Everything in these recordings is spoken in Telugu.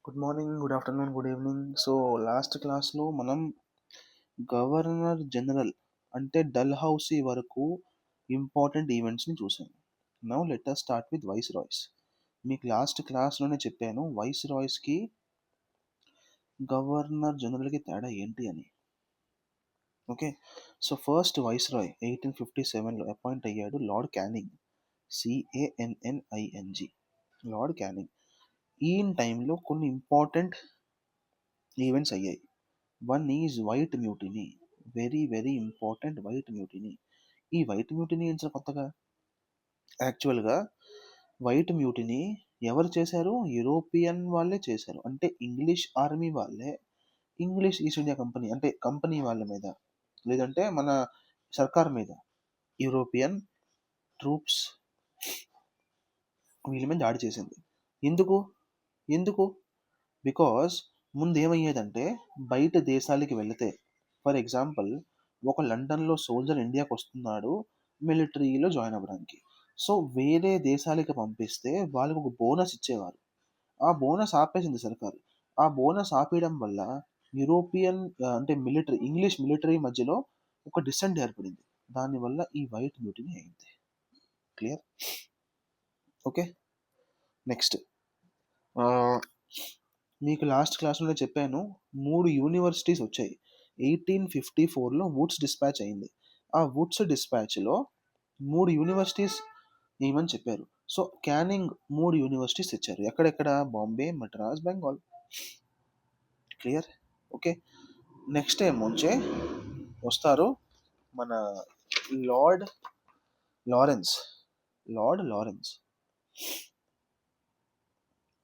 Good morning, good afternoon, good evening. So last క్లాస్లో మనం గవర్నర్ జనరల్ అంటే డల్హౌసీ వరకు ఇంపార్టెంట్ ఈవెంట్స్ని చూసాం. Now let us start with viceroys. మీకు లాస్ట్ క్లాస్లోనే చెప్పాను వైస్ రాయ్స్కి గవర్నర్ జనరల్కి తేడా ఏంటి అని. Okay, so first viceroy 1857లో అపాయింట్ అయ్యాడు Lord Canning, CANNING, Lord Canning. ఈయన టైంలో కొన్ని ఇంపార్టెంట్ ఈవెంట్స్ అయ్యాయి. One is white mutiny, very very important white mutiny. ఈ వైట్ మ్యూటినీ ఏంటి కొత్తగా? యాక్చువల్గా వైట్ మ్యూటినీ ఎవరు చేశారు? యూరోపియన్ వాళ్ళే చేశారు. అంటే ఇంగ్లీష్ ఆర్మీ వాళ్ళే ఇంగ్లీష్ ఈస్ట్ ఇండియా కంపెనీ అంటే కంపెనీ వాళ్ళ మీద, లేదంటే మన సర్కార్ మీద, యూరోపియన్ ట్రూప్స్ వీళ్ళ మీద దాడి చేసింది. ఎందుకు ఎందుకు బికాజ్ ముందు ఏమయ్యేదంటే బయట దేశాలకి వెళితే, ఫర్ ఎగ్జాంపుల్ ఒక లండన్లో సోల్జర్ ఇండియాకి వస్తున్నాడు మిలిటరీలో జాయిన్ అవ్వడానికి. సో వేరే దేశాలకి పంపిస్తే వాళ్ళకి ఒక బోనస్ ఇచ్చేవారు. ఆ బోనస్ ఆపేసింది సర్కారు. ఆ బోనస్ ఆపేయడం వల్ల యూరోపియన్ అంటే మిలిటరీ ఇంగ్లీష్ మిలిటరీ మధ్యలో ఒక డిసెంట్ ఏర్పడింది. దానివల్ల ఈ వైట్ మ్యూటినీ అయింది. క్లియర్? ఓకే, నెక్స్ట్ మీకు లాస్ట్ క్లాస్లో చెప్పాను 3 యూనివర్సిటీస్ వచ్చాయి. 1854లో వుడ్స్ డిస్పాచ్ అయింది. ఆ వుడ్స్ డిస్పాచ్లో 3 యూనివర్సిటీస్ ఏమని చెప్పారు. సో క్యానింగ్ 3 యూనివర్సిటీస్ తెచ్చారు. ఎక్కడెక్కడ? Bombay, Madras, Bengal. Clear? Okay, next ఏమొచ్చే వస్తారు మన Lord Lawrence. Lord Lawrence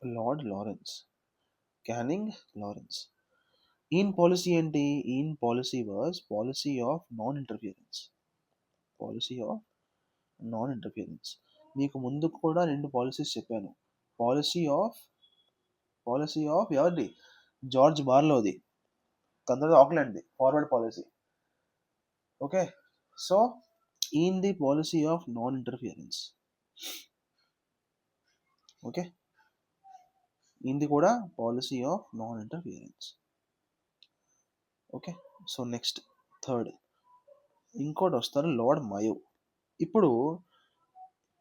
Lord Lawrence Canning Lawrence. ఈయన పాలసీ ఏంటి? ఈయన policy was policy of non interference. Policy of non interference. మీకు ముందు కూడా 2 పాలసీస్ చెప్పాను. పాలసీ ఆఫ్ ఎవరిది? జార్జ్ బార్లోది. తర్వాత ఆక్లాండ్ది ఫార్వర్డ్ పాలసీ. ఓకే, సో ఈయనది policy of non interference. Okay, ఈయనది కూడా policy of non interference. Okay, so next third ఇంకోటి వస్తారు లార్డ్ మయో. ఇప్పుడు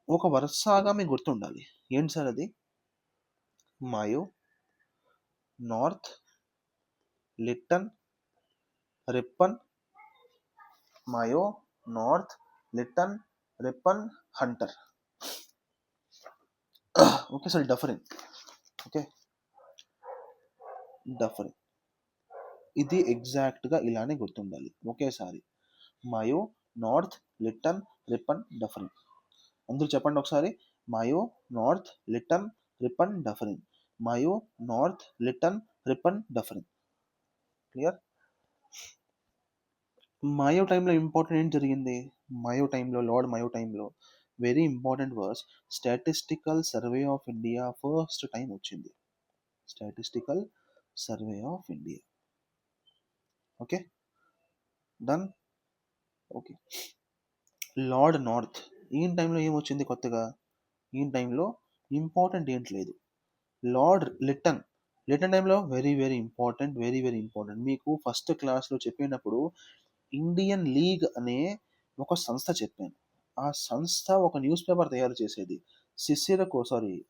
ఒక వరుసగా మీకు గుర్తుండాలి. ఏంటి సార్ అది? Mayo, North, Lytton, Ripon. Mayo, North, Lytton, Ripon, Hunter. Okay sir, Dufferin. Okay, Dufferin. ఇది ఎగ్జాక్ట్గా ఇలానే గుర్తుండాలి ఒకేసారి. Mayo, North, Lytton, Ripon, Dufferin. అందరూ చెప్పండి ఒకసారి. Mayo, North, Lytton, Ripon, Dufferin. Mayo, North, Lytton, Ripon, Dufferin. Clear? Mayo టైంలో ఇంపార్టెంట్ ఏం జరిగింది? మయో టైంలో, లార్డ్ మయో టైంలో very important was statistical survey of India first time వచ్చింది. Statistical survey of India. Okay, done. Okay, lord north ఈయన టైంలో ఏమొచ్చింది కొత్తగా? ఈయన టైంలో ఇంపార్టెంట్ ఏంటి లేదు. లార్డ్ లిట్టన్ టైంలో very very important, very very important. మీకు ఫస్ట్ క్లాస్లో చెప్పినప్పుడు ఇండియన్ లీగ్ అనే ఒక సంస్థ చెప్పాను. ఆ సంస్థ ఒక న్యూస్ పేపర్ తయారు చేసేది.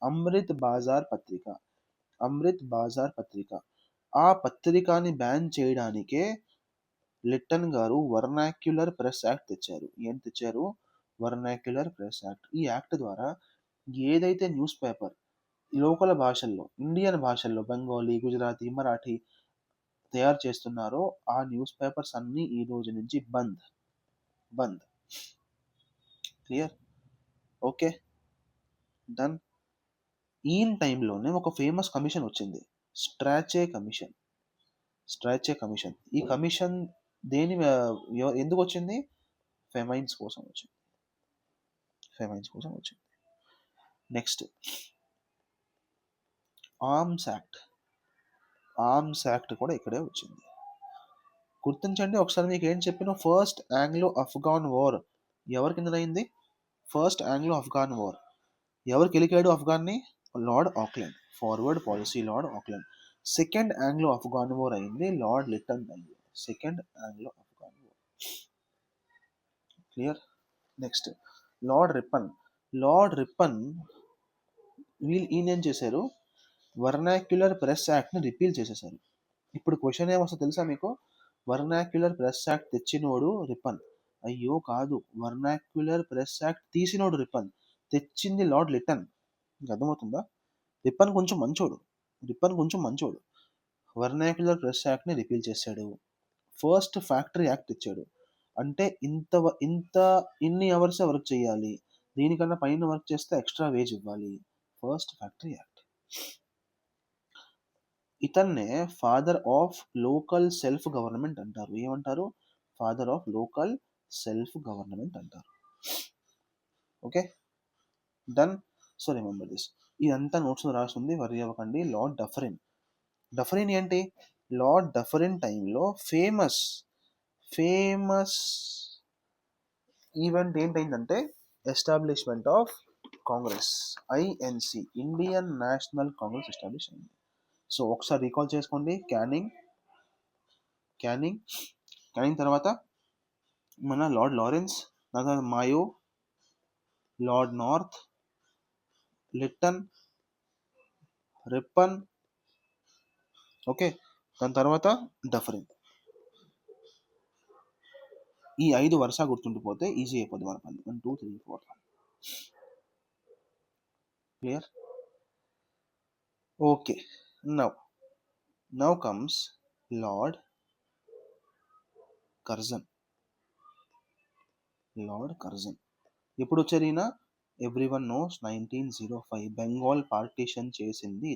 అమృత్ బాజార్ పత్రిక. అమృత్ బాజార్ పత్రిక. ఆ పత్రికని బ్యాన్ చేయడానికే లిట్టన్ గారు వర్నాక్యులర్ ప్రెస్ యాక్ట్ తెచ్చారు. ఏం తెచ్చారు? Vernacular press act. ఈ యాక్ట్ ద్వారా ఏదైతే న్యూస్ పేపర్ లోకల్ భాషల్లో, ఇండియన్ భాషల్లో, బెంగాలీ, గుజరాతీ, మరాఠీ తయారు చేస్తున్నారో ఆ న్యూస్ పేపర్స్ అన్నీ ఈ రోజు నుంచి బంద్. క్లియర్? Okay, done. ఈయన టైంలోనే ఒక ఫేమస్ కమిషన్ వచ్చింది, స్ట్రాచే కమిషన్. ఈ కమిషన్ దేని ఎందుకు వచ్చింది? ఫెమైన్స్ కోసం వచ్చింది. నెక్స్ట్ ఆర్మ్స్ యాక్ట్ కూడా ఇక్కడే వచ్చింది. గుర్తించండి ఒకసారి. మీకు ఏం చెప్పిన ఫస్ట్ ఆంగ్లో అఫ్ఘాన్ వార్ ఎవరి కింద అయింది? ఫస్ట్ ఆంగ్లో అఫ్ఘాన్ వార్ ఎవరు గెలికాడు అఫ్ఘాన్ని? Lord Auckland. Forward policy Lord Auckland. Second Anglo Afghan war అయింది లార్డ్ లిట్టన్ టైంలో. Second Anglo Afghan war. Clear. Next Lord Ripon. లార్డ్ రిప్పన్ ఈయన ఏం చేశారు, వర్నాక్యులర్ ప్రెస్ యాక్ట్ని రిపీల్ చేసేసారు. ఇప్పుడు క్వశ్చన్ ఏమొస్తుందో తెలుసా మీకు? వర్నాక్యులర్ ప్రెస్ యాక్ట్ తెచ్చినోడు రిప్పన్. అయ్యో కాదు, వర్నాక్యులర్ ప్రెస్ యాక్ట్ తీసినోడు రిప్పన్, తెచ్చింది లార్డ్ లిట్టన్. మీకు అర్థమవుతుందా? రిప్పన్ కొంచెం మంచోడు, రిప్పన్ కొంచెం మంచోడు. వర్నాక్యులర్ ప్రెస్ యాక్ట్ని రిపీల్ చేశాడు. ఫస్ట్ ఫ్యాక్టరీ యాక్ట్ ఇచ్చాడు. అంటే ఇంత ఇన్ని అవర్స్ వర్క్ చేయాలి, దీనికన్నా పైన వర్క్ చేస్తే ఎక్స్ట్రా వేజ్ ఇవ్వాలి. First factory act. ఇతన్నే father of local self government అంటారు. ఏమంటారు? Father of local self government అంటారు. Okay done. So remember this. ఇదంతా నోట్స్ రాస్తుంది, వరి అవ్వకండి. Lord Dufferin. డఫరిన్ ఏంటి? లార్డ్ డఫరిన్ టైంలో ఫేమస్ ఈవెంట్ ఏంటైందంటే establishment of Congress, INC, Indian national Congress establish అయింది. సో ఒకసారి రీకాల్ చేసుకోండి. క్యానింగ్ తర్వాత మన లార్డ్ లారెన్స్, తర్వాత Mayo, Lord North, Lytton, Ripon. Okay, దాని తర్వాత డఫరిన్. ఈ 5 వరుస గుర్తుండిపోతే ఈజీ అయిపోద్ది మన పని. 1 2 3 4 5. Clear? Okay, now comes lord Curzon. ఎప్పుడు వచ్చారు ఈయన? Everyone nose 1905. బెంగాల్ పార్టీషన్ చేసింది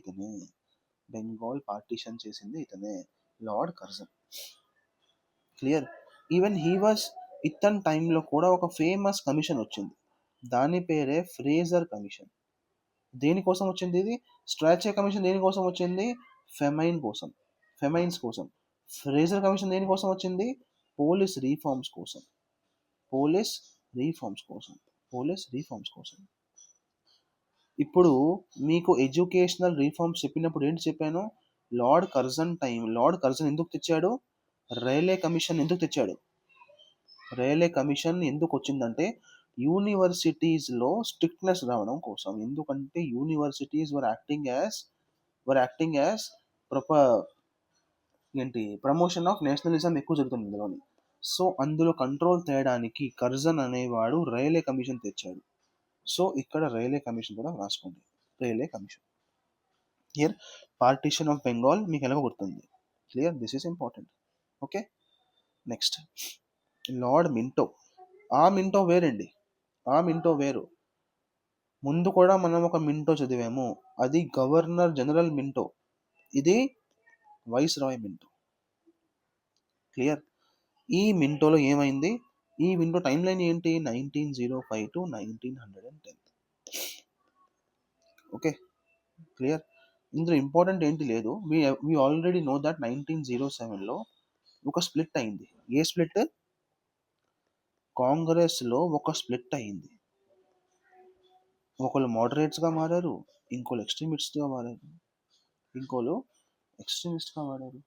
ఇతనే, లార్డ్ కర్జన్. క్లియర్? ఈవెన్ ఇతని టైంలో కూడా ఒక ఫేమస్ కమిషన్ వచ్చింది, దాని పేరే ఫ్రేజర్ కమిషన్. దేనికోసం వచ్చింది ఇది? స్ట్రాచే కమిషన్ దేనికోసం వచ్చింది? ఫెమైన్స్ కోసం. ఫ్రేజర్ కమిషన్ దేనికోసం వచ్చింది? పోలీస్ రీఫార్మ్స్ కోసం. ఇప్పుడు మీకు ఎడ్యుకేషనల్ రీఫార్మ్స్ చెప్పినప్పుడు ఏంటి చెప్పాను? లార్డ్ కర్జన్ ఎందుకు తెచ్చాడు? రైల్వే కమిషన్ ఎందుకు తెచ్చాడు? రైల్వే కమిషన్ ఎందుకు వచ్చిందంటే యూనివర్సిటీస్లో స్ట్రిక్ట్నెస్ రావడం కోసం. ఎందుకంటే universities were acting as promotion of nationalism ఎక్కువ జరుగుతుంది ఇందులోని. సో అందులో కంట్రోల్ తేయడానికి కర్జన్ అనేవాడు రైల్వే కమిషన్ తెచ్చాడు. సో ఇక్కడ రైల్వే కమిషన్ కూడా రాసుకోండి. Railway commission. Here partition of Bengal మీకు ఎలాగో గుర్తుంది. Clear? This is important. Okay, next lord Minto. ఆ మింటో వేరు. ముందు కూడా మనం ఒక మింటో చదివాము, అది గవర్నర్ జనరల్ మింటో, ఇది వైస్ రాయ్ మింటో. క్లియర్? ఈ మింటోలో ఏమైంది? ఈ విండో టైం లైన్ ఏంటి? 1905 to 1910. Okay, clear? ఇందులో ఇంపార్టెంట్ ఏంటి లేదు. వి ఆల్రెడీ నో దట్ 1907లో ఒక స్ప్లిట్ అయింది. ఏ స్ప్లిట్? కాంగ్రెస్లో ఒక స్ప్లిట్ అయింది. ఒకళ్ళు మోడరేట్స్గా మారారు, ఇంకోళ్ళు ఎక్స్ట్రీమిస్ట్గా మారారు.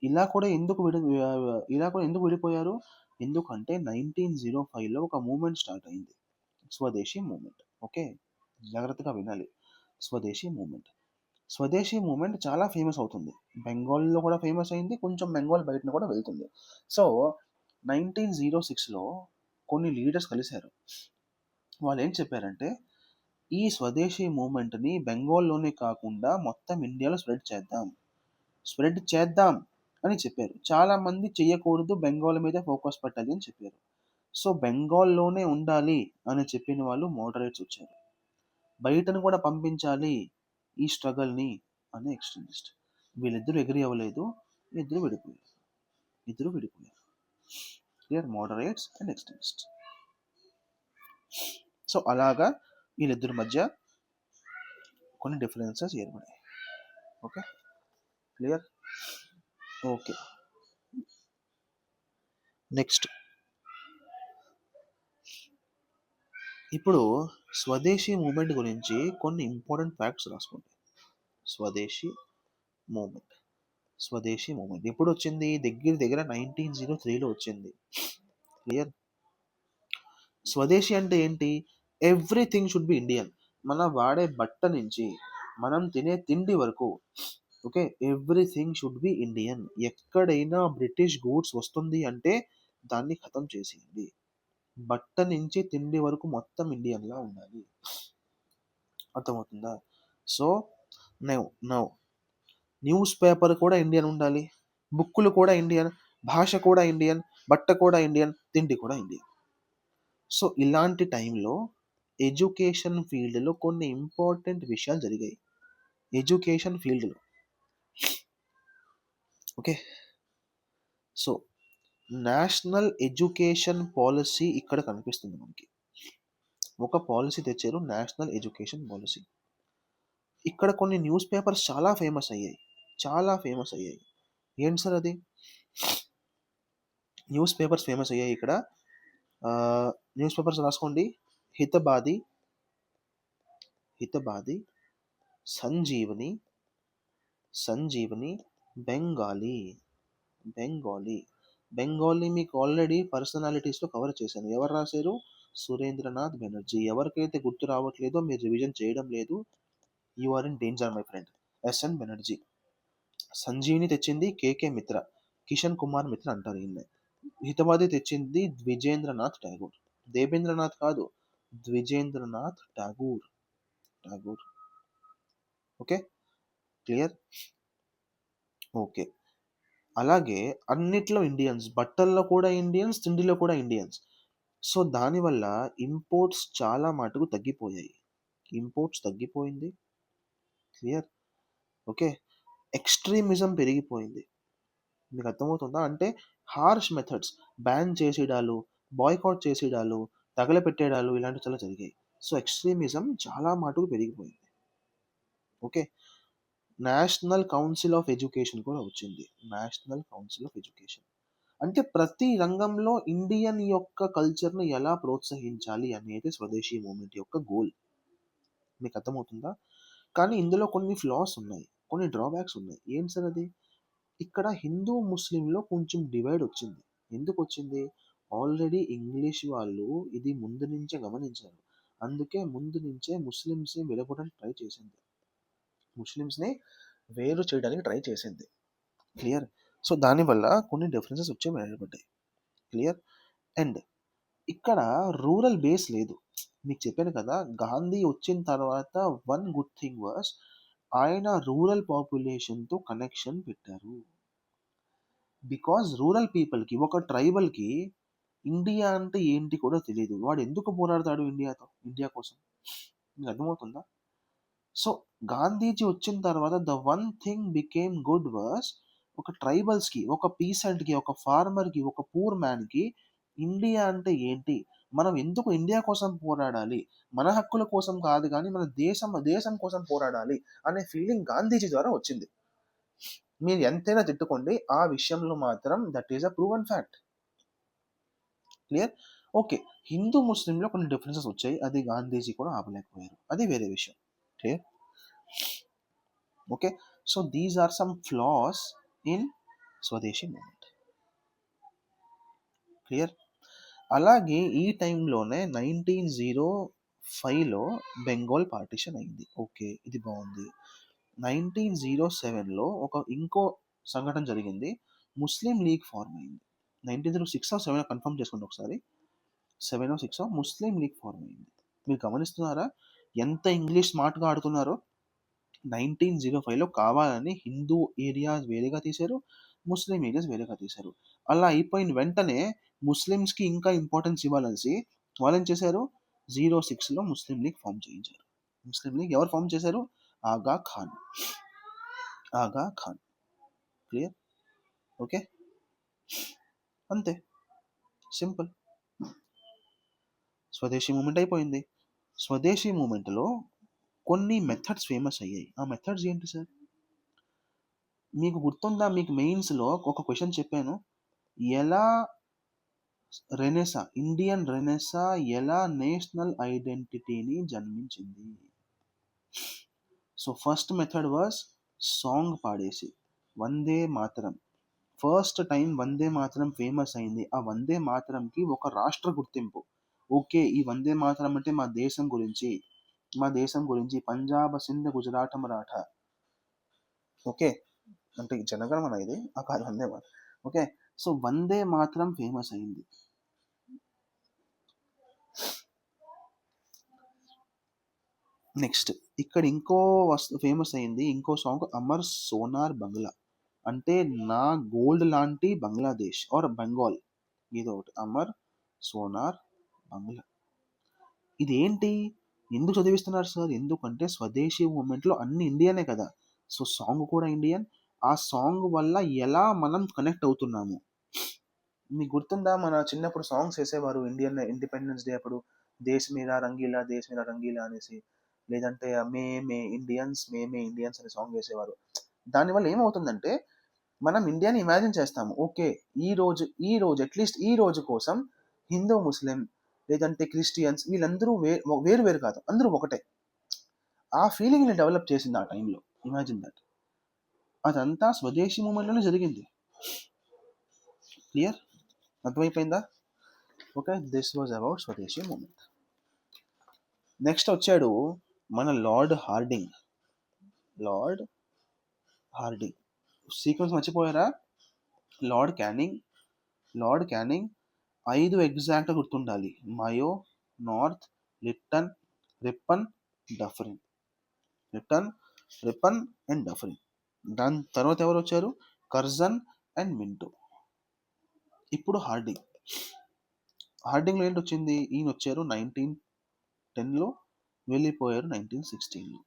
ఇలా కూడా ఎందుకు విడిపోయారు? ఎందుకంటే 1905లో ఒక మూమెంట్ స్టార్ట్ అయింది, స్వదేశీ మూమెంట్. ఓకే, జాగ్రత్తగా వినాలి. స్వదేశీ మూమెంట్ చాలా ఫేమస్ అవుతుంది. బెంగాల్లో కూడా ఫేమస్ అయింది, కొంచెం బెంగాల్ బయటను కూడా వెళ్తుంది. సో 1906లో కొన్ని లీడర్స్ కలిశారు. వాళ్ళు ఏం చెప్పారంటే ఈ స్వదేశీ మూమెంట్ని బెంగాల్లోనే కాకుండా మొత్తం ఇండియాలో స్ప్రెడ్ చేద్దాం అని చెప్పారు. చాలామంది చెయ్యకూడదు, బెంగాల్ మీద ఫోకస్ పెట్టాలి అని చెప్పారు. సో బెంగాల్లోనే ఉండాలి అని చెప్పిన వాళ్ళు మోడరేట్స్ వచ్చారు. బయటను కూడా పంపించాలి ఈ స్ట్రగల్ని అని ఎక్స్ట్రీమిస్ట్. వీళ్ళిద్దరూ అగ్రీ అవ్వలేదు, ఇద్దరు విడిపోయారు. Clear? Moderates and extremist. So అలాగా వీళ్ళిద్దరి మధ్య కొన్ని డిఫరెన్సెస్ ఏర్పడాయి. Okay, clear? ఓకే, నెక్స్ట్ ఇప్పుడు స్వదేశీ మూమెంట్ గురించి కొన్ని ఇంపార్టెంట్ ఫ్యాక్ట్స్ రాసుకోండి. స్వదేశీ మూమెంట్. స్వదేశీ మూమెంట్ ఎప్పుడు వచ్చింది? దగ్గర దగ్గర 1903లో వచ్చింది. క్లియర్. స్వదేశీ అంటే ఏంటి? Everything should be Indian. మనం వాడే బట్ట నుంచి మనం తినే తిండి వరకు, okay, everything should be Indian. ఎక్కడైనా బ్రిటిష్ గూడ్స్ వస్తుంది అంటే దాన్ని ఖతం చేసేయండి. బట్ట నుంచి తిండి వరకు మొత్తం ఇండియన్లా ఉండాలి. అర్థమవుతుందా? So now now news paper కూడా ఇండియన్ ఉండాలి, బుక్కులు కూడా ఇండియన్, భాష కూడా ఇండియన్, బట్ట కూడా ఇండియన్, తిండి కూడా ఇండియన్. సో ఇలాంటి టైంలో ఎడ్యుకేషన్ ఫీల్డ్లో కొన్ని ఇంపార్టెంట్ విషయాలు జరిగాయి. ఎడ్యుకేషన్ ఫీల్డ్లో, okay. So national education policy ఇక్కడ కనిపిస్తుంది మనకి. ఒక పాలసీ తెచ్చారు, నేషనల్ ఎడ్యుకేషన్ పాలసీ. ఇక్కడ కొన్ని న్యూస్ పేపర్స్ చాలా ఫేమస్ అయ్యాయి, చాలా ఫేమస్ అయ్యాయి. ఏంటి సార్ అది? న్యూస్ పేపర్స్ ఫేమస్ అయ్యాయి ఇక్కడ. న్యూస్ పేపర్స్ రాసుకోండి. హితబాది, హితబాది, సంజీవని, సంజీవని, బెంగాలీ, బెంగాలీ. బెంగాలీ మీకు ఆల్రెడీ పర్సనాలిటీస్లో కవర్ చేశాను. ఎవరు రాశారు? సురేంద్రనాథ్ బెనర్జీ. ఎవరికైతే గుర్తు రావట్లేదో, మీరు రివిజన్ చేయడం లేదు, you are in danger my friend. S N Banerjee. Sanjivani తెచ్చింది కేకే మిత్ర, కిషన్ కుమార్ మిత్ర అంటారు ఈయన. హితవాది తెచ్చింది ద్విజేంద్రనాథ్ ఠాగూర్. దేవేంద్రనాథ్ కాదు, Dwijendranath Tagore, Tagore. Okay, clear. Okay. అలాగే అన్నిట్లో ఇండియన్స్, బట్టల్లో కూడా ఇండియన్స్, తిండిలో కూడా ఇండియన్స్. సో దానివల్ల ఇంపోర్ట్స్ చాలా మటుకు తగ్గిపోయాయి. ఇంపోర్ట్స్ తగ్గిపోయింది. క్లియర్. ఓకే. ఎక్స్ట్రీమిజం పెరిగిపోయింది. మీకు అర్థమవుతుందా? అంటే హార్ష్ మెథడ్స్, బ్యాన్ చేసేయడాలు, బాయ్కాట్ చేసేయడాలు, తగలపెట్టేయడాలు, ఇలాంటివి చాలా జరిగాయి. సో ఎక్స్ట్రీమిజం చాలా మటుకు పెరిగిపోయింది. Okay. National council of education కూడా వచ్చింది. నేషనల్ కౌన్సిల్ ఆఫ్ ఎడ్యుకేషన్ అంటే ప్రతి రంగంలో ఇండియన్ యొక్క కల్చర్ను ఎలా ప్రోత్సహించాలి అనేది స్వదేశీ మూమెంట్ యొక్క గోల్. మీకు అర్థమవుతుందా? కానీ ఇందులో కొన్ని ఫ్లాస్ ఉన్నాయి, కొన్ని డ్రాబ్యాక్స్ ఉన్నాయి. ఏంటి సార్ అది? ఇక్కడ హిందూ ముస్లింలో కొంచెం డివైడ్ వచ్చింది. ఎందుకు వచ్చింది? ఆల్రెడీ ఇంగ్లీష్ వాళ్ళు ఇది ముందు నుంచే గమనించారు. అందుకే ముందు నుంచే ముస్లిమ్స్ని విడగొట్టడానికి ట్రై చేసింది, ముస్లిమ్స్ని వేరు చేయడానికి ట్రై చేసింది. క్లియర్. సో దానివల్ల కొన్ని డిఫరెన్సెస్ వచ్చి ఏర్పడ్డాయి. క్లియర్. అండ్ ఇక్కడ రూరల్ బేస్ లేదు. మీకు చెప్పాను కదా, గాంధీ వచ్చిన తర్వాత వన్ గుడ్ థింగ్ వాస్ ఆయన రూరల్ పాపులేషన్తో కనెక్షన్ పెట్టారు. బికాజ్ రూరల్ పీపుల్కి, ఒక ట్రైబల్కి ఇండియా అంటే ఏంటి కూడా తెలియదు. వాడు ఎందుకు పోరాడతాడు ఇండియాతో, ఇండియా కోసం? మీకు అర్థమవుతుందా? సో గాంధీజీ వచ్చిన తర్వాత the one thing became good was, ఒక ట్రైబల్స్కి, ఒక పీసెంట్కి, ఒక ఫార్మర్కి, ఒక పూర్ మ్యాన్కి ఇండియా అంటే ఏంటి, మనం ఎందుకు ఇండియా కోసం పోరాడాలి, మన హక్కుల కోసం కాదు కానీ మన దేశం దేశం కోసం పోరాడాలి అనే ఫీలింగ్ గాంధీజీ ద్వారా వచ్చింది. మీరు ఎంతైనా తిట్టుకోండి, ఆ విషయంలో మాత్రం that is a proven fact. Clear. Okay. Hindu ముస్లింలో కొన్ని డిఫరెన్సెస్ వచ్చాయి, అది గాంధీజీ కూడా ఆపలేకపోయారు, అది వేరే విషయం. Clear. Okay. So these are some flaws in Swadeshi movement. Clear. అలాగే ఈ టైంలోనే 1905లో బెంగాల్ పార్టిషన్ అయింది. ఓకే, ఇది బాగుంది. 1907లో ఇంకో సంఘటన జరిగింది, ముస్లిం లీగ్ ఫార్మ్ అయింది. 1906 7 కన్ఫర్మ్ చేసుకోండి ఒకసారి. 7 6 ముస్లిం లీగ్ ఫార్మ్ అయింది. మీరు గమనిస్తున్నారా ఎంత ఇంగ్లీష్ స్మార్ట్గా ఆడుతున్నారో? 1905లో కావాలని హిందూ ఏరియాస్ వేరేగా తీశారు, ముస్లిం ఏరియాస్ వేరేగా తీశారు. అలా అయిపోయిన వెంటనే ముస్లిమ్స్కి ఇంకా ఇంపార్టెన్స్ ఇవ్వాలనేసి వాళ్ళు ఏం చేశారు, 06లో ముస్లిం లీగ్ ఫామ్ చేయించారు. ముస్లిం లీగ్ ఎవరు ఫామ్ చేశారు? ఆగా ఖాన్, ఆగా ఖాన్. క్లియర్. ఓకే, అంతే, సింపుల్. స్వదేశీ మూమెంట్ అయిపోయింది. స్వదేశీ మూమెంట్లో కొన్ని మెథడ్స్ ఫేమస్ అయ్యాయి. ఆ మెథడ్స్ ఏంటి సార్? మీకు గుర్తుందా, మీకు మెయిన్స్లో ఒక క్వశ్చన్ చెప్పాను, ఎలా రెనెసా, ఇండియన్ రెనెసా ఎలా నేషనల్ ఐడెంటిటీని జన్మించింది? So first method was song పాడేసి Vande Mataram first time Vande Mataram famous అయింది. ఆ వందే మాతరంకి ఒక రాష్ట్ర గుర్తింపు. ఓకే, ఈ వందే మాతరం అంటే మా దేశం గురించి పంజాబ్, సింధ్, గుజరాత్, మరాఠా. ఓకే, అంటే జనగణమన ఇది కాదు వందే మాతరం. ఓకే, సో వందే మాతరం ఫేమస్ అయింది. నెక్స్ట్ ఇక్కడ ఇంకో ఫేమస్ అయింది ఇంకో సాంగ్, అమర్ సోనార్ బంగ్లా, అంటే నా గోల్డ్ లాంటి బంగ్లాదేశ్ ఆర్ బెంగాల్. ఇది ఒకటి, అమర్ సోనార్ బంగ్లా. ఇదేంటి, ఎందుకు చదివిస్తున్నారు సార్? ఎందుకంటే స్వదేశీ మూమెంట్లో అన్ని ఇండియనే కదా, సో సాంగ్ కూడా ఇండియన్. ఆ సాంగ్ వల్ల ఎలా మనం కనెక్ట్ అవుతున్నాము. మీకు గుర్తుందా, మన చిన్నప్పుడు సాంగ్స్ వేసేవారు ఇండియన్ ఇండిపెండెన్స్ డే అప్పుడు, దేశ్ మీరా రంగీలా దేశ్ మీరా రంగీలా అనేసి, లేదంటే మేమే ఇండియన్స్ అనే సాంగ్ వేసేవారు. దానివల్ల ఏమవుతుందంటే మనం ఇండియాని ఇమాజిన్ చేస్తాము. ఓకే, ఈ రోజు అట్లీస్ట్ ఈ రోజు కోసం హిందూ, ముస్లిం, లేదంటే క్రిస్టియన్స్ వీళ్ళందరూ వేరు వేరు కాదు, అందరూ ఒకటే. ఆ ఫీలింగ్ని డెవలప్ చేసింది ఆ టైంలో. Imagine that. అదంతా స్వదేశీ మూమెంట్లోనే జరిగింది. క్లియర్? అర్థమైపోయిందా? Okay, this was about swadeshi movement. Next వచ్చాడు మన Lord Hardinge. Lord Hardinge sequence మర్చిపోయారా? లార్డ్ క్యానింగ్, లార్డ్ క్యానింగ్ 5 ఎగ్జాక్ట్గా గుర్తుండాలి. Mayo, North, Lytton, Ripon, Dufferin. Lytton, Ripon and Dufferin. దాని తర్వాత ఎవరు వచ్చారు? Curzon and Minto. ఇప్పుడు హార్డింగ్. హార్డింగ్లో ఏంటి వచ్చింది? ఈయన వచ్చారు 1910లో, వెళ్ళిపోయారు 1916లో.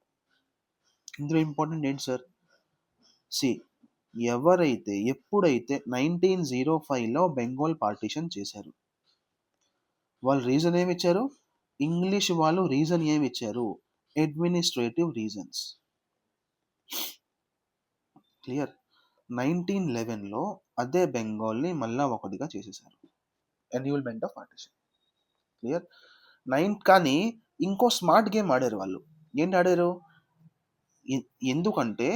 ఇందులో ఇంపార్టెంట్ ఏంటి సార్? సి, ఎప్పుడైతే 1905లో బెంగాల్ పార్టీషన్ చేశారు, వాళ్ళు రీజన్ ఏమి ఇచ్చారు? ఇంగ్లీష్ వాళ్ళు రీజన్ ఏమి ఇచ్చారు? Administrative reasons. క్లియర్? 1911లో అదే బెంగాల్ని మళ్ళా ఒకటిగా చేసేసారు, ఎన్యూల్మెంట్ ఆఫ్ పార్టీషన్. క్లియర్? కానీ ఇంకో స్మార్ట్ గేమ్ ఆడారు వాళ్ళు. ఏంటి ఆడారు? ఎందుకంటే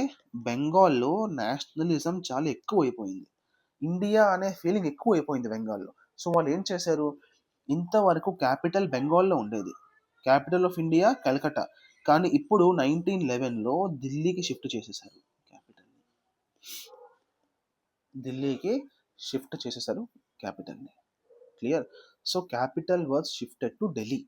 బెంగాల్లో నేషనలిజం చాలా ఎక్కువ అయిపోయింది, ఇండియా అనే ఫీలింగ్ ఎక్కువ అయిపోయింది బెంగాల్లో. సో వాళ్ళు ఏం చేశారు, ఇంతవరకు క్యాపిటల్ బెంగాల్లో ఉండేది, క్యాపిటల్ ఆఫ్ ఇండియా కలకట్టా, కానీ ఇప్పుడు 1911లో ఢిల్లీకి షిఫ్ట్ చేసేసారు క్యాపిటల్ని. ఢిల్లీకి షిఫ్ట్ చేసేసారు క్యాపిటల్ని. Clear? So capital was shifted to Delhi.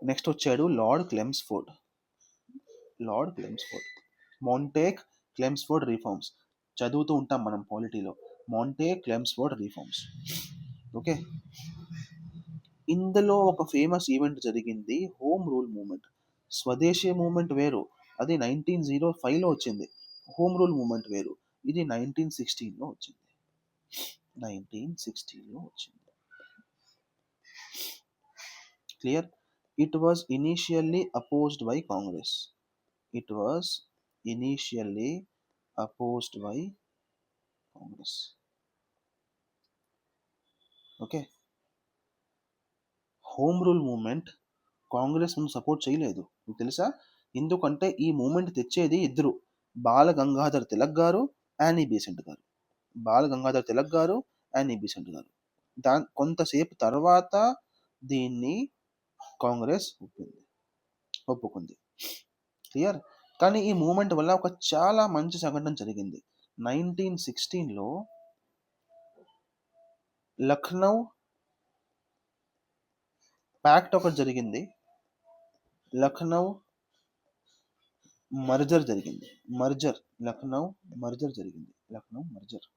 Next వచ్చాడు Lord Chelmsford. Montagu Chelmsford reforms చదువుతూ ఉంటాం మనం పాలిటీలో. Montagu Chelmsford reforms. ఓకే, ఇందులో ఒక ఫేమస్ ఈవెంట్ జరిగింది, home rule movement. Swadeshi movement వేరు, అది 1905లో వచ్చింది. హోమ్ రూల్ మూమెంట్ వేరు, ఇది 1916లో వచ్చింది. Clear? It was initially opposed by Congress. Okay, home rule moment Congress ముందు సపోర్ట్ చేయలేదు, మీకు తెలుసా? ఎందుకంటే ఈ మూమెంట్ తెచ్చేది ఇద్దరు, బాల గంగాధర్ తిలక్ గారు, యానీ బీసెంట్ గారు. బాల గంగాధర్ తిలక్ గారు, యానీ బీసెంట్ గారు. కొంతసేపు తర్వాత దీన్ని కాంగ్రెస్ ఒప్పుకుంది. క్లియర్? కానీ ఈ మూమెంట్ వల్ల ఒక చాలా మంచి సంఘటన జరిగింది. 1916లో లక్నో ప్యాక్ట్ ఒకటి జరిగింది, లక్నో మర్జర్ జరిగింది. లక్నో మర్జర్.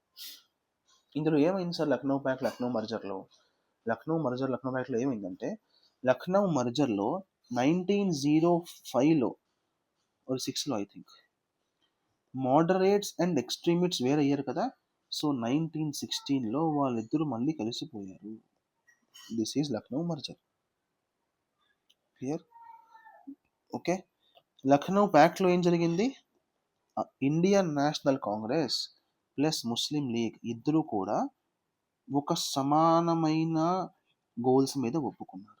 ఇందులో ఏమైంది సార్? లక్నో ప్యాక్ట్, లక్నో ప్యాక్ట్లో ఏమైందంటే, లక్నో మర్జర్లో 1905లో or 6లో I think moderates and extremists వేరయ్యారు కదా, సో 1916లో వాళ్ళిద్దరూ మళ్ళీ కలిసిపోయారు. This is Lucknow merger. Clear? Okay, Lucknow ప్యాక్ట్లో ఏం జరిగింది? Indian national Congress plus Muslim League ఇద్దరూ కూడా ఒక సమానమైన గోల్స్ మీద ఒప్పుకున్నారు.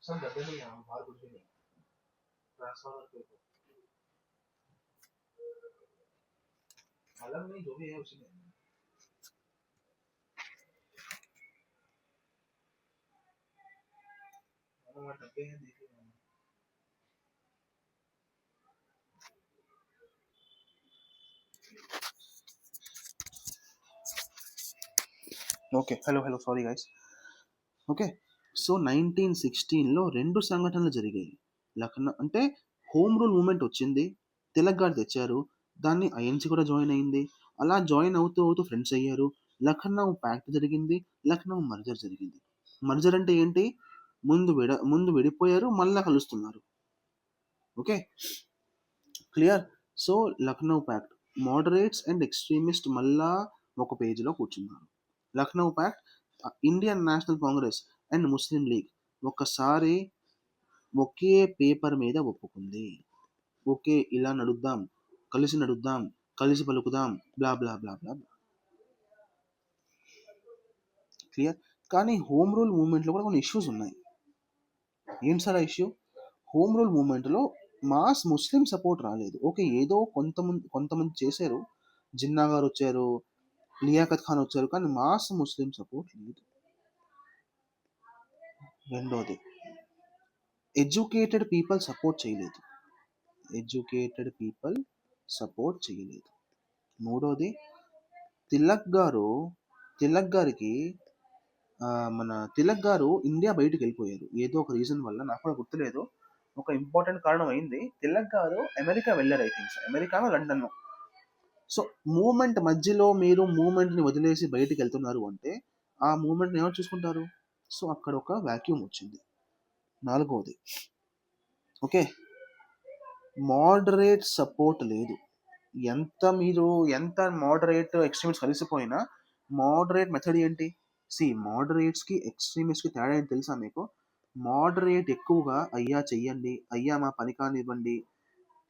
सब डब्बे में यहाँ बाहर कुछ भी नहीं ट्रांसफार्मर के ऊपर अलग नहीं जो भी है उसी में वहाँ डब्बे हैं देखिए okay hello sorry guys okay so 1916లో రెండు సంఘటనలు జరిగాయి లక్నో అంటే హోమ్ రూల్ మూమెంట్ వచ్చింది తిలక్ గారు తెచ్చారు దాన్ని ఐఎన్సీ కూడా జాయిన్ అయింది అలా జాయిన్ అవుతూ అవుతూ ఫ్రెండ్స్ అయ్యారు లక్నో ప్యాక్ట్ జరిగింది లక్నో మర్జర్ జరిగింది మర్జర్ అంటే ఏంటి ముందు విడిపోయారు మళ్ళా కలుస్తున్నారు okay clear so Lucknow pact moderates and extremist మళ్ళా ఒక పేజీలో కూర్చున్నారు Lucknow pact Indian national Congress and Muslim League ఒకసారి ఒకే పేపర్ మీద ఒప్పుకుంది ఓకే ఇలా నడుద్దాం కలిసి పలుకుదాం blah blah blah blah clear కానీ హోమ్ రూల్ మూవ్మెంట్లో కూడా కొన్ని ఇష్యూస్ ఉన్నాయి ఏంటి సార్ ఆ ఇష్యూ హోమ్ రూల్ మూవ్మెంట్లో మాస్ ముస్లిం సపోర్ట్ రాలేదు ఓకే ఏదో కొంతమంది చేశారు జిన్నా గారు వచ్చారు లియాఖత్ ఖాన్ వచ్చారు కానీ మాస్ ముస్లిం సపోర్ట్ లేదు రెండోది ఎడ్యుకేటెడ్ పీపుల్ సపోర్ట్ చేయలేదు మూడోది తిలక్ గారికి తిలక్ గారు ఇండియా బయటకు వెళ్ళిపోయారు ఏదో ఒక రీజన్ వల్ల నాకు కూడా గుర్తులేదు ఒక ఇంపార్టెంట్ కారణం అయింది తిలక్ గారు అమెరికా వెళ్ళారు ఐ థింక్స్ అమెరికానో లండన్ సో మూమెంట్ మధ్యలో మీరు మూమెంట్ని వదిలేసి బయటికి వెళ్తున్నారు అంటే ఆ మూమెంట్ని ఎవరు చూసుకుంటారు సో అక్కడ ఒక వాక్యూమ్ వచ్చింది నాలుగవది ఓకే మోడరేట్ సపోర్ట్ లేదు ఎంత మోడరేట్ ఎక్స్ట్రీమిస్ట్ కలిసిపోయినా మోడరేట్ మెథడ్ ఏంటి మోడరేట్స్కి ఎక్స్ట్రీమిస్ట్కి తేడా ఏంటి తెలుసా మీకు మోడరేట్ ఎక్కువగా అయ్యా చెయ్యండి అయ్యా మా పని కానివ్వండి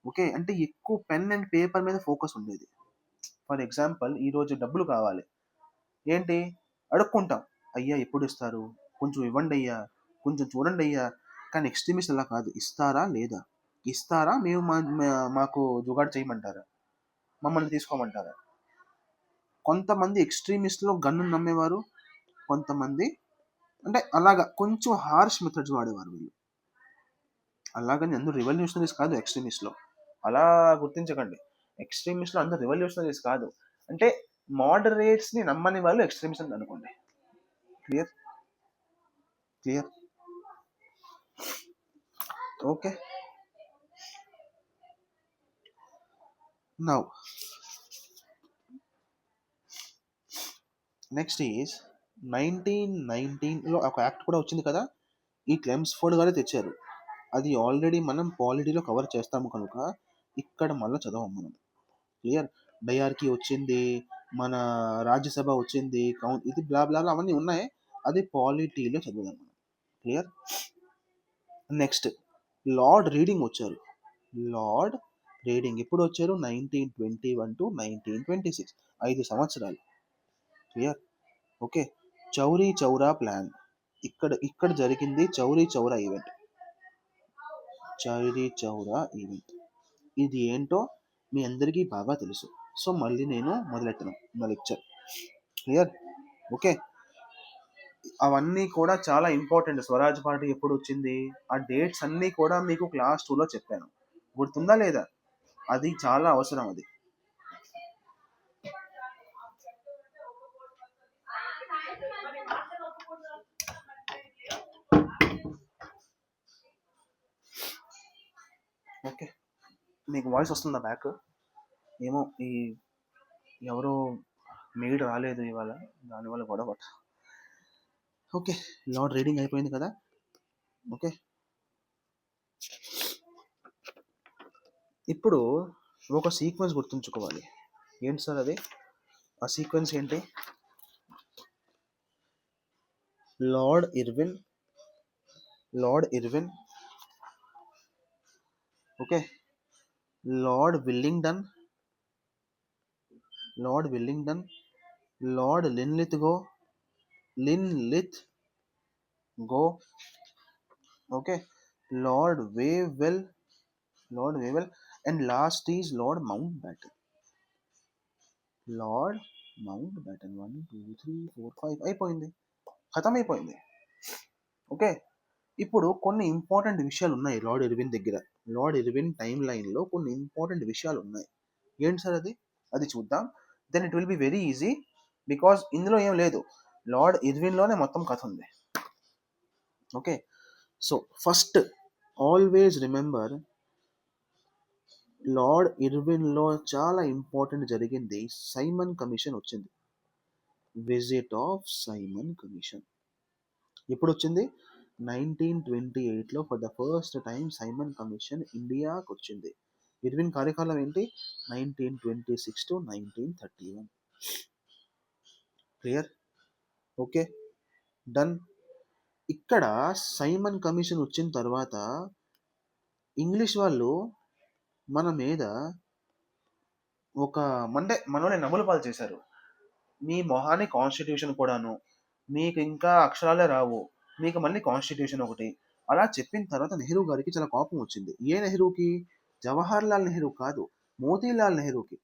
ఓకే అంటే ఎక్కువ పెన్ అండ్ పేపర్ మీద ఫోకస్ ఉండేది ఫర్ ఎగ్జాంపుల్ ఈరోజు డబ్బులు కావాలి ఏంటి అడుక్కుంటాం అయ్యా ఎప్పుడు ఇస్తారు కొంచెం ఇవ్వండి అయ్యా కొంచెం చూడండి అయ్యా కానీ ఎక్స్ట్రీమిస్ట్ అలా కాదు ఇస్తారా మేము మాకు జుగాడు చేయమంటారా మమ్మల్ని తీసుకోమంటారా కొంతమంది ఎక్స్ట్రీమిస్ట్లో గన్ను నమ్మేవారు కొంతమంది అంటే అలాగా కొంచెం హార్ష్ మెథడ్స్ వాడేవారు వీళ్ళు అలాగని అందరూ రివల్యూషనరీస్ కాదు ఎక్స్ట్రీమిస్ట్లో అలా గుర్తించకండి ఎక్స్ట్రీమిస్ట్లో అందరూ రివల్యూషనరీస్ కాదు అంటే మోడరేట్స్ని నమ్మని వాళ్ళు ఎక్స్ట్రీమిస్ట్ అని అనుకోండి clear okay now next is 1919లో ఒక యాక్ట్ కూడా వచ్చింది కదా ఈ క్లెమ్స్ఫోర్డ్ గారే తెచ్చారు అది ఆల్రెడీ మనం పాలిటీలో కవర్ చేస్తాము కనుక ఇక్కడ మళ్ళీ చదవం మనం క్లియర్ డయార్కీ వచ్చింది మన రాజ్యసభ వచ్చింది ఇది బ్లా బ్లా అవన్నీ ఉన్నాయి అది పాలిటీలో చదువుదాం మనం క్లియర్ నెక్స్ట్ లార్డ్ రీడింగ్ వచ్చారు లార్డ్ రీడింగ్ ఎప్పుడు వచ్చారు 1921 to 1926 5 సంవత్సరాలు clear okay Chauri Chaura plan ఇక్కడ జరిగింది చౌరీ చౌరా ఈవెంట్ ఇది ఏంటో మీ అందరికీ బాగా తెలుసు సో మళ్ళీ నేను మొదలెట్టను నా లెక్చర్ క్లియర్ ఓకే అవన్నీ కూడా చాలా ఇంపార్టెంట్ స్వరాజ్ పార్టీ ఎప్పుడు వచ్చింది ఆ డేట్స్ అన్నీ కూడా మీకు క్లాస్ 2లో చెప్పాను గుర్తుందా లేదా అది చాలా అవసరం అది ఓకే మీకు వాయిస్ వస్తుందా బ్యాక్ ఏమో ఈ ఎవరో మెయిల్ రాలేదు ఇవాళ దానివల్ల గొడవ ఓకే లార్డ్ రీడింగ్ అయిపోయింది కదా ఓకే ఇప్పుడు ఒక సీక్వెన్స్ గుర్తుంచుకోవాలి ఏంటి సార్ అది ఆ సీక్వెన్స్ ఏంటి lord Irwin okay lord Willingdon lord Linlithgow Okay, Lord Wavell, Lord Wavell, and last is Lord Mountbatten. Lord mount baton 1 2 3 4 5 అయిపోయింది, ఖతం అయిపోయింది. ఓకే, ఇప్పుడు కొన్ని ఇంపార్టెంట్ విషయాలు ఉన్నాయి లార్డ్ ఇర్విన్ దగ్గర. లార్డ్ ఇర్విన్ టైం లైన్లో కొన్ని ఇంపార్టెంట్ విషయాలు ఉన్నాయి. ఏంటి సార్ అది? అది చూద్దాం. Then it will be very easy, because ఇందులో ఏం లేదు, లార్డ్ ఇర్విన్లోనే మొత్తం కథ ఉంది. Okay, so first always remember, lord ఇర్విన్లో చాలా ఇంపార్టెంట్ జరిగింది, సైమన్ కమిషన్ వచ్చింది. విజిట్ ఆఫ్ సైమన్ కమిషన్ ఎప్పుడు వచ్చింది? 1928లో for the first time Simon commission ఇండియాకి వచ్చింది. ఇర్విన్ కార్యకాలం ఏంటి? 1926 to 1931. క్లియర్? Okay, done. ఇక్కడ సైమన్ కమిషన్ వచ్చిన తర్వాత ఇంగ్లీష్ వాళ్ళు మన మీద ఒక మనోని నవ్వుల పాలు చేశారు. మీ మొహాన్ని కాన్స్టిట్యూషన్ కూడాను, మీకు ఇంకా అక్షరాలే రావు, మీకు మళ్ళీ కాన్స్టిట్యూషన్ ఒకటి, అలా చెప్పిన తర్వాత నెహ్రూ గారికి చాలా కోపం వచ్చింది. ఏ నెహ్రూకి? జవహర్ లాల్ నెహ్రూ కాదు, మోతీలాల్ నెహ్రూకి,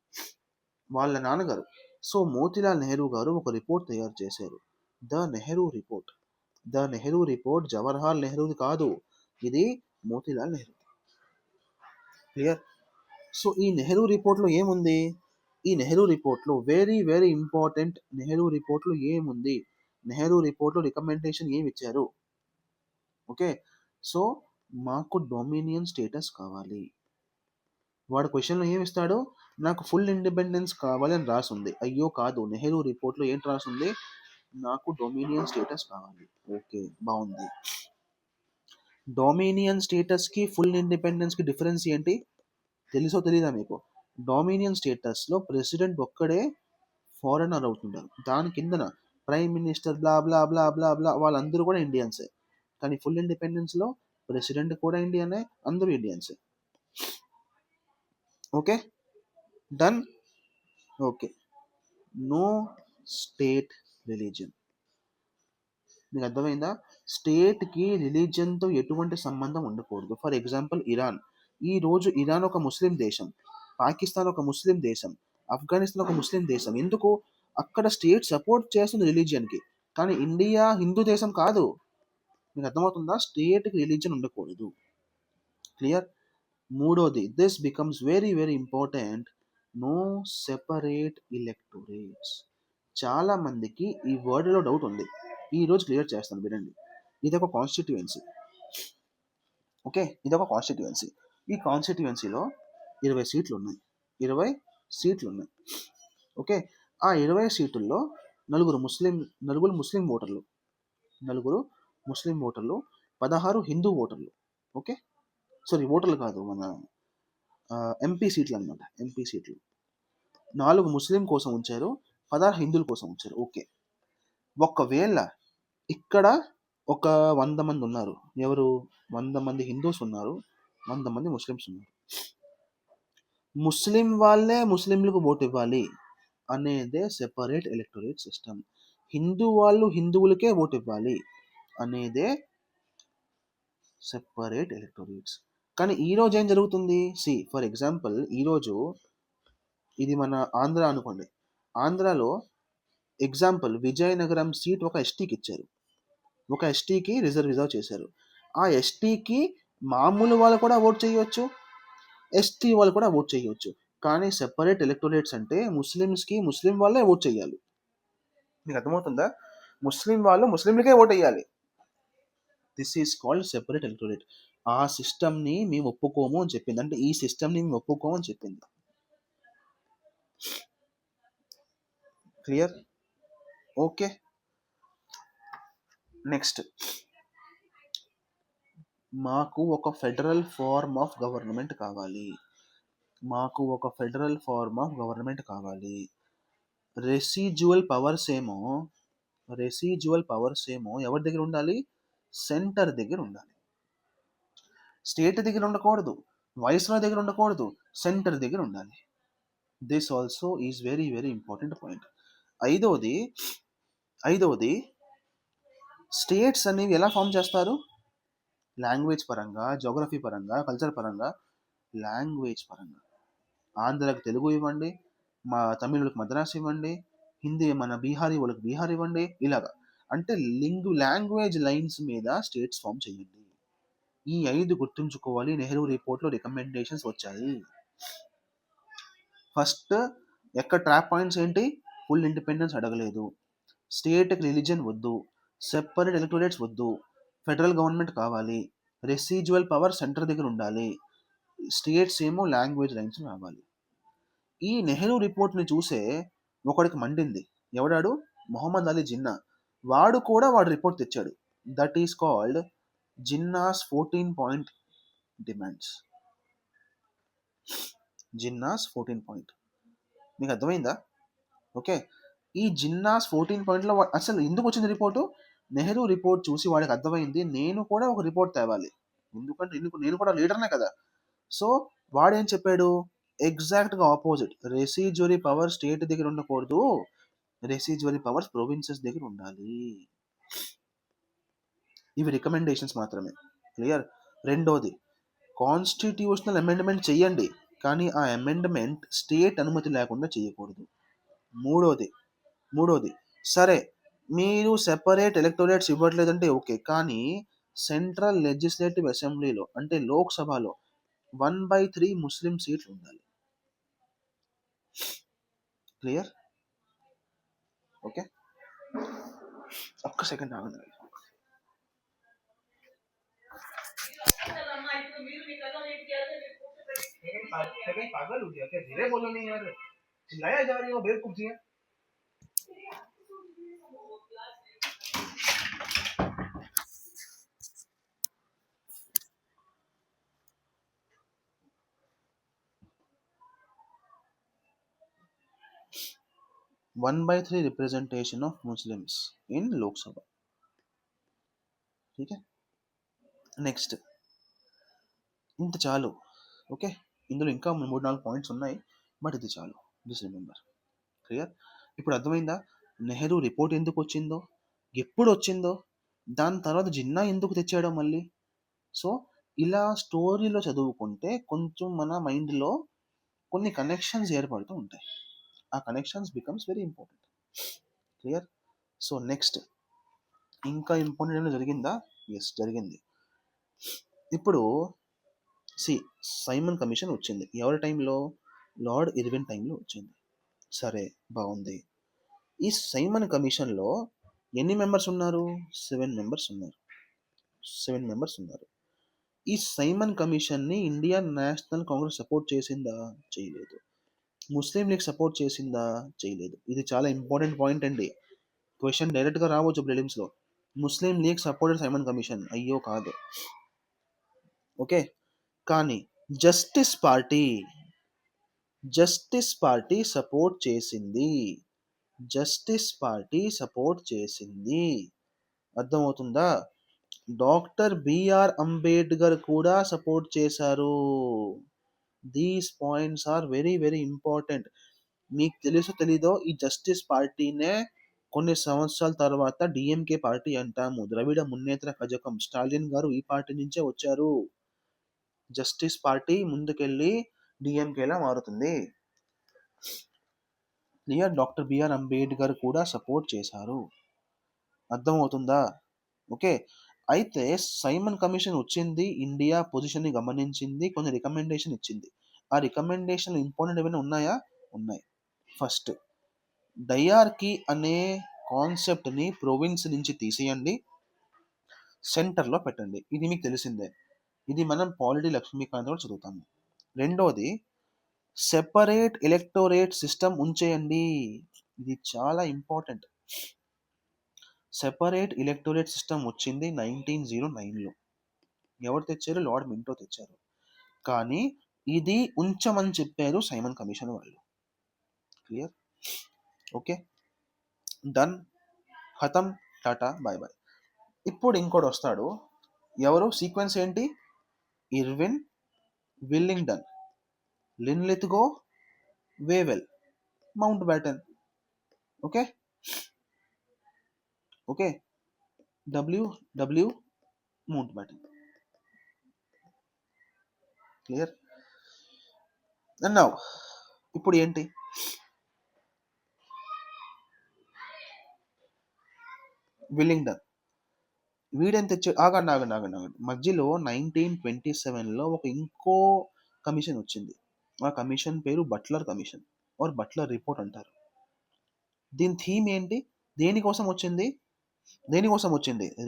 వాళ్ళ నాన్నగారు. సో మోతీలాల్ నెహ్రూ గారు ఒక రిపోర్ట్ తయారు చేశారు, the Nehru report. The Nehru report Jawaharlal నెహ్రూది కాదు, ఇది మోతీలాల్ నెహ్రూ. క్లియర్? సో ఈ నెహ్రూ రిపోర్ట్లో ఏముంది? ఈ నెహ్రూ రిపోర్ట్లో వెరీ వెరీ ఇంపార్టెంట్, నెహ్రూ రిపోర్ట్లో ఏముంది, నెహ్రూ రిపోర్ట్లో రికమెండేషన్ ఏమి ఇచ్చారు? ఓకే, సో మాకు డొమినియన్ స్టేటస్ కావాలి. వాడు క్వశ్చన్లో ఏమి ఇస్తాడు? నాకు ఫుల్ ఇండిపెండెన్స్ కావాలి అని రాసింది. అయ్యో కాదు, నెహ్రూ రిపోర్ట్లో ఏంటి రాసింది? నాకు డొమినియన్ స్టేటస్ కావాలి. ఓకే, బాగుంది. డొమినియన్ స్టేటస్కి ఫుల్ ఇండిపెండెన్స్కి డిఫరెన్స్ ఏంటి? తెలుసో తెలీదా మీకు? డొమినియన్ స్టేటస్లో ప్రెసిడెంట్ ఒక్కడే ఫారెనర్ అవుతుంటారు, దాని కిందన ప్రైమ్ మినిస్టర్ బ్లా బ్లా బ్లా బ్లా బ్లా వాళ్ళందరూ కూడా ఇండియన్సే. కానీ ఫుల్ ఇండిపెండెన్స్లో ప్రెసిడెంట్ కూడా ఇండియనే, అందరూ ఇండియన్సే. Okay, done. Okay, no state religion. మీకు అర్థమైందా? స్టేట్కి రిలీజియన్తో ఎటువంటి సంబంధం ఉండకూడదు. ఫర్ ఎగ్జాంపుల్ ఇరాన్, ఈరోజు ఇరాన్ ఒక ముస్లిం దేశం, పాకిస్తాన్ ఒక ముస్లిం దేశం, ఆఫ్ఘనిస్తాన్ ఒక ముస్లిం దేశం. ఎందుకు? అక్కడ స్టేట్ సపోర్ట్ చేస్తుంది రిలీజియన్కి, కానీ ఇండియా హిందూ దేశం కాదు. మీకు అర్థమవుతుందా? స్టేట్కి రిలీజియన్ ఉండకూడదు. క్లియర్? మూడోది, this becomes very very important, no separate electorates. చాలా మందికి ఈ వర్డ్లో డౌట్ ఉంది, ఈరోజు క్లియర్ చేస్తాను వినండి. ఇదొక కాన్స్టిట్యుయెన్సీ. ఓకే, ఇదొక కాన్స్టిట్యుయెన్సీ. ఈ కాన్స్టిట్యుయెన్సీలో 20 సీట్లు ఉన్నాయి. 20 సీట్లు ఉన్నాయి. ఓకే, ఆ 20 సీటుల్లో నలుగురు ముస్లిం ఓటర్లు, నలుగురు ముస్లిం ఓటర్లు, 16 హిందూ ఓటర్లు. ఓకే, సారీ ఓటర్లు కాదు, మన ఎంపీ సీట్లు అనమాట. ఎంపీ సీట్లు 4 ముస్లిం కోసం ఉంచారు, 16 హిందువుల కోసం ఉంచారు. ఓకే, ఒకవేళ ఇక్కడ ఒక 100 మంది ఉన్నారు. ఎవరు? 100 మంది హిందూస్ ఉన్నారు, 100 మంది ముస్లిమ్స్ ఉన్నారు. ముస్లిం వాళ్ళే ముస్లింలకు ఓటు ఇవ్వాలి అనేదే సెపరేట్ ఎలక్టోరేట్ సిస్టమ్. హిందూ వాళ్ళు హిందువులకే ఓటు ఇవ్వాలి అనేదే సెపరేట్ ఎలక్టోరేట్స్. కానీ ఈరోజు ఏం జరుగుతుంది? ఫర్ ఎగ్జాంపుల్ ఈరోజు ఇది మన ఆంధ్ర అనుకోండి. ఆంధ్రాలో ఎగ్జాంపుల్ విజయనగరం సీట్ ఒక ఎస్టీకి ఇచ్చారు, ఒక ఎస్టీకి రిజర్వ్ చేశారు. ఆ ఎస్టీకి మామూలు వాళ్ళు కూడా ఓట్ చేయవచ్చు, ఎస్టీ వాళ్ళు కూడా ఓట్ చేయవచ్చు. కానీ సెపరేట్ ఎలక్టోరేట్స్ అంటే ముస్లిమ్స్కి ముస్లిం వాళ్ళే ఓట్ చేయాలి. మీకు అర్థమవుతుందా? ముస్లిం వాళ్ళు ముస్లింలకే ఓట్ వేయాలి. This is called separate electorate. ఆ సిస్టమ్ని మేము ఒప్పుకోము అని చెప్పింది, అంటే ఈ సిస్టమ్ని మేము ఒప్పుకోము అని చెప్పింది. క్లియర్? ఓకే, నెక్స్ట్, మాకు ఒక ఫెడరల్ ఫార్మ్ ఆఫ్ గవర్నమెంట్ కావాలి. మాకు ఒక ఫెడరల్ ఫార్మ్ ఆఫ్ గవర్నమెంట్ కావాలి. రెసిడ్యువల్ పవర్స్ ఏమో ఎవరి దగ్గర ఉండాలి? సెంటర్ దగ్గర ఉండాలి. స్టేట్ దగ్గర ఉండకూడదు, వైస్రాయ్ దగ్గర ఉండకూడదు, సెంటర్ దగ్గర ఉండాలి. This also is very very important point. ఐదవది స్టేట్స్ అనేవి ఎలా ఫామ్ చేస్తారు? లాంగ్వేజ్ పరంగా, జోగ్రఫీ పరంగా, కల్చర్ పరంగా, లాంగ్వేజ్ పరంగా ఆంధ్రాకి తెలుగు ఇవ్వండి, మా తమిళులకు మద్రాసు ఇవ్వండి, హిందీ మన బీహారీ వాళ్ళకి బీహార్ ఇవ్వండి, ఇలాగా. అంటే లాంగ్వేజ్ లైన్స్ మీద స్టేట్స్ ఫామ్ చేయండి. ఈ 5 గుర్తుంచుకోవాలి. నెహ్రూ రిపోర్ట్లో రికమెండేషన్స్ వచ్చాయి. ఫస్ట్ ఎక్కడ ట్రాప్ పాయింట్స్ ఏంటి? ఫుల్ ఇండిపెండెన్స్ అడగలేదు, స్టేట్కి రిలీజన్ వద్దు, సెపరేట్ ఎలక్టోరేట్స్ వద్దు, ఫెడరల్ గవర్నమెంట్ కావాలి, రెసిడ్యువల్ పవర్ సెంటర్ దగ్గర ఉండాలి, స్టేట్స్ ఏమో లాంగ్వేజ్ లైన్స్ రావాలి. ఈ నెహ్రూ రిపోర్ట్ని చూసే ఒకడికి మండింది. ఎవడాడు? మొహమ్మద్ అలీ జిన్నా. వాడు రిపోర్ట్ తెచ్చాడు. That is called Jinnah's 14 point demands. Jinnah's 14 point. మీకు అర్థమైందా? ఓకే. ఈ జిన్నాస్ 14 పాయింట్లో అసలు ఎందుకు వచ్చింది రిపోర్టు? నెహ్రూ రిపోర్ట్ చూసి వాడికి అర్థమైంది నేను కూడా ఒక రిపోర్ట్ తేవాలి, ఎందుకంటే నేను కూడా లీడర్నే కదా. సో వాడేం చెప్పాడు? ఎగ్జాక్ట్గా ఆపోజిట్. రెసిడ్యూరీ పవర్ స్టేట్ దగ్గర ఉండకూడదు, రెసిడ్యూరీ పవర్స్ ప్రొవిన్సెస్ దగ్గర ఉండాలి. ఇవి రికమెండేషన్స్ మాత్రమే. క్లియర్? రెండోది, కాన్స్టిట్యూషనల్ అమెండ్మెంట్ చెయ్యండి, కానీ ఆ అమెండ్మెంట్ స్టేట్ అనుమతి లేకుండా చేయకూడదు. మూడోది సరే మీరు సెపరేట్ ఎలక్టోరేట్స్ ఇవ్వట్లేదంటే ఓకే, కానీ సెంట్రల్ లెజిస్లేటివ్ అసెంబ్లీలో అంటే లోక్సభలో 1/3 ముస్లిం సీట్లు ఉండాలి. క్లియర్? ఓకే, ఒక్క సెకండ్ ఆగండి. पागल हो गया क्या? धीरे बोलो नहीं यार, चिल्लाया जा रही हो बेवकूफ जी. 1/3 representation of Muslims in Lok Sabha. ठीक है, నెక్స్ట్ ఇంత చాలు. ఓకే, ఇందులో ఇంకా 3-4 పాయింట్స్ ఉన్నాయి, బట్ ఇది చాలు. Just remember. క్లియర్? ఇప్పుడు అర్థమైందా నెహ్రూ రిపోర్ట్ ఎందుకు వచ్చిందో, ఎప్పుడు వచ్చిందో, దాని తర్వాత జిన్నా ఎందుకు తెచ్చాడో మళ్ళీ. సో ఇలా స్టోరీలో చదువుకుంటే కొంచెం మన మైండ్లో కొన్ని కనెక్షన్స్ ఏర్పడుతూ ఉంటాయి. ఆ connections becomes very important. Clear? So next ఇంకా ఇంపార్టెంట్ ఏమైనా జరిగిందా? ఎస్, జరిగింది. ఇప్పుడు సైమన్ కమిషన్ వచ్చింది. ఎవరి టైంలో? లార్డ్ ఇర్విన్ టైంలో వచ్చింది. సరే, బాగుంది. ఈ సైమన్ కమిషన్లో ఎన్ని మెంబర్స్ ఉన్నారు? 7 మెంబర్స్ ఉన్నారు. ఈ సైమన్ కమిషన్ని ఇండియన్ నేషనల్ కాంగ్రెస్ సపోర్ట్ చేసిందా? చేయలేదు. ముస్లిం లీగ్ సపోర్ట్ చేసిందా? చేయలేదు. ఇది చాలా ఇంపార్టెంట్ పాయింట్ అండి. క్వశ్చన్ డైరెక్ట్గా రావచ్చు ప్రిలిమ్స్లో. ముస్లిం లీగ్ సపోర్టెడ్ సైమన్ కమిషన్? అయ్యో కాదు. ఓకే, కానీ జస్టిస్ పార్టీ సపోర్ట్ చేసింది. అర్థమవుతుందా? డాక్టర్ బిఆర్ అంబేద్కర్ కూడా సపోర్ట్ చేశారు. These points are very very important. మీకు తెలుసో తెలీదో, ఈ జస్టిస్ పార్టీనే కొన్ని సంవత్సరాల తర్వాత డిఎంకే పార్టీ అంటాము. ద్రవిడ మున్నేత్ర కజకం. స్టాలిన్ గారు ఈ పార్టీ నుంచే వచ్చారు. జస్టిస్ పార్టీ ముందుకెళ్ళి డిఎంకేలా మారుతుంది. క్లియర్? డాక్టర్ బిఆర్ అంబేద్కర్ కూడా సపోర్ట్ చేశారు. అర్థమవుతుందా? ఓకే, అయితే సైమన్ కమిషన్ వచ్చింది, ఇండియా పొజిషన్ని గమనించింది, కొన్ని రికమెండేషన్ ఇచ్చింది. ఆ రికమెండేషన్ ఇంపార్టెంట్ ఏమైనా ఉన్నాయా? ఉన్నాయి. ఫస్ట్, డయార్కీ అనే కాన్సెప్ట్ని ప్రొవిన్స్ నుంచి తీసేయండి, సెంటర్లో పెట్టండి. ఇది మీకు తెలిసిందే, ఇది మనం పాలిటీ లక్ష్మీకాంత్ కూడా చదువుతాము. రెండోది, సెపరేట్ ఎలక్టోరేట్ సిస్టమ్ ఉంచేయండి. ఇది చాలా ఇంపార్టెంట్. సెపరేట్ ఎలక్టోరేట్ సిస్టమ్ వచ్చింది 1909లో. ఎవరు తెచ్చారు? లార్డ్ మింటో తెచ్చారు. కానీ ఇది ఉంచమని చెప్పారు సైమన్ కమిషన్ వాళ్ళు. క్లియర్? ఓకే, డన్, ఖతం, టాటా, బాయ్ బాయ్. ఇప్పుడు ఇంకోటి వస్తాడు. ఎవరు? సీక్వెన్స్ ఏంటి? Irwin, Willingdon, Linlithgow, Wavell, Mountbatten. Okay, W Mountbatten. Clear. And now ఇప్పుడు ఏంటి, విల్లింగ్డన్ వీడేం తెచ్చాడు, ఆగండి. మధ్యలో 1927లో ఒక ఇంకో కమిషన్ వచ్చింది. ఆ కమిషన్ పేరు Butler commission or Butler report అంటారు. దీని థీమ్ ఏంటి, దేనికోసం వచ్చింది,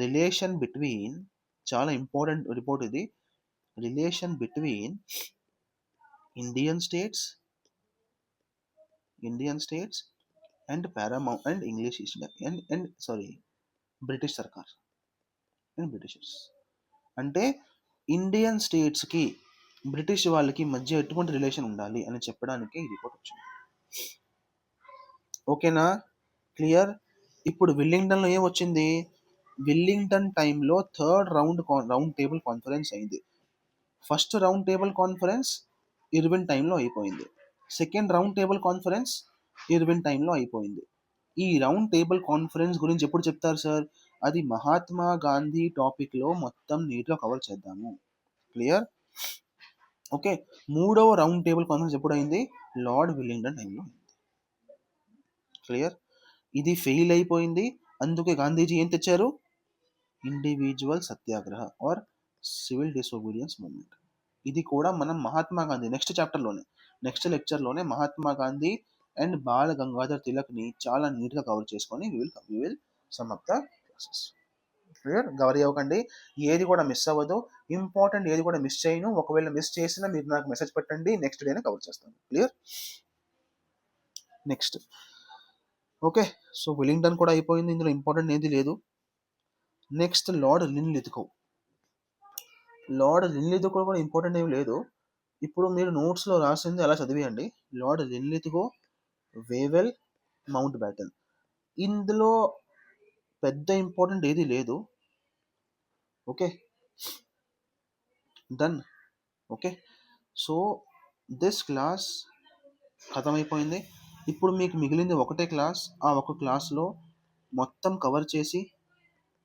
రిలేషన్ బిట్వీన్, చాలా ఇంపార్టెంట్ రిపోర్ట్ ఇది, relation between Indian states and paramount and English east and sorry British sarkar and Britishers. అంటే ఇండియన్ స్టేట్స్కి బ్రిటిష్ వాళ్ళకి మధ్య ఎటువంటి రిలేషన్ ఉండాలి అని చెప్పడానికి ఈ రిపోర్ట్ వచ్చింది. ఓకేనా, క్లియర్. ఇప్పుడు విల్లింగ్టన్లో ఏం వచ్చింది, విల్లింగ్టన్ టైంలో థర్డ్ రౌండ్ టేబుల్ కాన్ఫరెన్స్ అయింది. First round table conference Irwin టైంలో అయిపోయింది. Second round table conference Irwin టైంలో అయిపోయింది. ఈ రౌండ్ టేబుల్ కాన్ఫరెన్స్ గురించి ఎప్పుడు చెప్తారు సార్, అది మహాత్మా గాంధీ టాపిక్లో మొత్తం నీట్గా కవర్ చేద్దాము. Clear, okay. మూడవ రౌండ్ టేబుల్ కాన్ఫరెన్స్ ఎప్పుడు అయింది, లార్డ్ విల్లింగ్టన్ టైంలో. క్లియర్, ఇది ఫెయిల్ అయిపోయింది. అందుకే గాంధీజీ ఏం తెచ్చారు, individual satyagraha or civil disobedience movement. ఇది కూడా మనం మహాత్మా గాంధీ నెక్స్ట్ లెక్చర్లోనే మహాత్మా గాంధీ అండ్ బాల గంగాధర్ తిలక్ని చాలా నీట్గా కవర్ చేసుకొని we will sum up the classes. Clear, గవర్ అవ్వకండి, ఏది కూడా మిస్ అవ్వదు, ఇంపార్టెంట్ ఏది కూడా మిస్ చేయను. ఒకవేళ మిస్ చేసినా మీరు నాకు మెసేజ్ పెట్టండి, నెక్స్ట్ డేనే కవర్ చేస్తాను. Clear, next. Okay, so Willingdon కూడా అయిపోయింది, ఇందులో ఇంపార్టెంట్ ఏది లేదు. Next lord Linlithgow. Lord Linlithgow కూడా ఇంపార్టెంట్ ఏమి లేదు. ఇప్పుడు మీరు నోట్స్లో రాసింది అలా చదివేయండి. Lord Linlithgow, Wavell, Mountbatten. ఇందులో పెద్ద ఇంపార్టెంట్ ఏది లేదు. Okay, done. Okay, so this class ఖతమైపోయింది. ఇప్పుడు మీకు మిగిలింది ఒకటే క్లాస్. ఆ ఒక క్లాస్లో మొత్తం కవర్ చేసి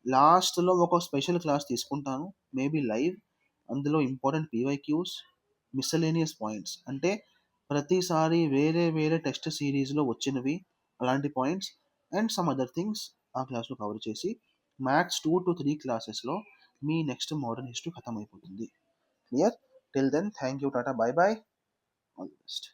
లాస్ట్లో ఒక స్పెషల్ క్లాస్ తీసుకుంటాను, మేబీ లైవ్. అందులో ఇంపార్టెంట్ పీవైక్యూస్, మిస్సలేనియస్ పాయింట్స్, అంటే ప్రతిసారి వేరే వేరే టెస్ట్ సిరీస్లో వచ్చినవి అలాంటి points and some other things ఆ క్లాస్లో కవర్ చేసి మ్యాథ్స్ 2 to 3 క్లాసెస్లో మీ నెక్స్ట్ మోడర్న్ హిస్టరీ ఖతం అయిపోతుంది. Clear, till then thank you, tata, bye bye, all the best.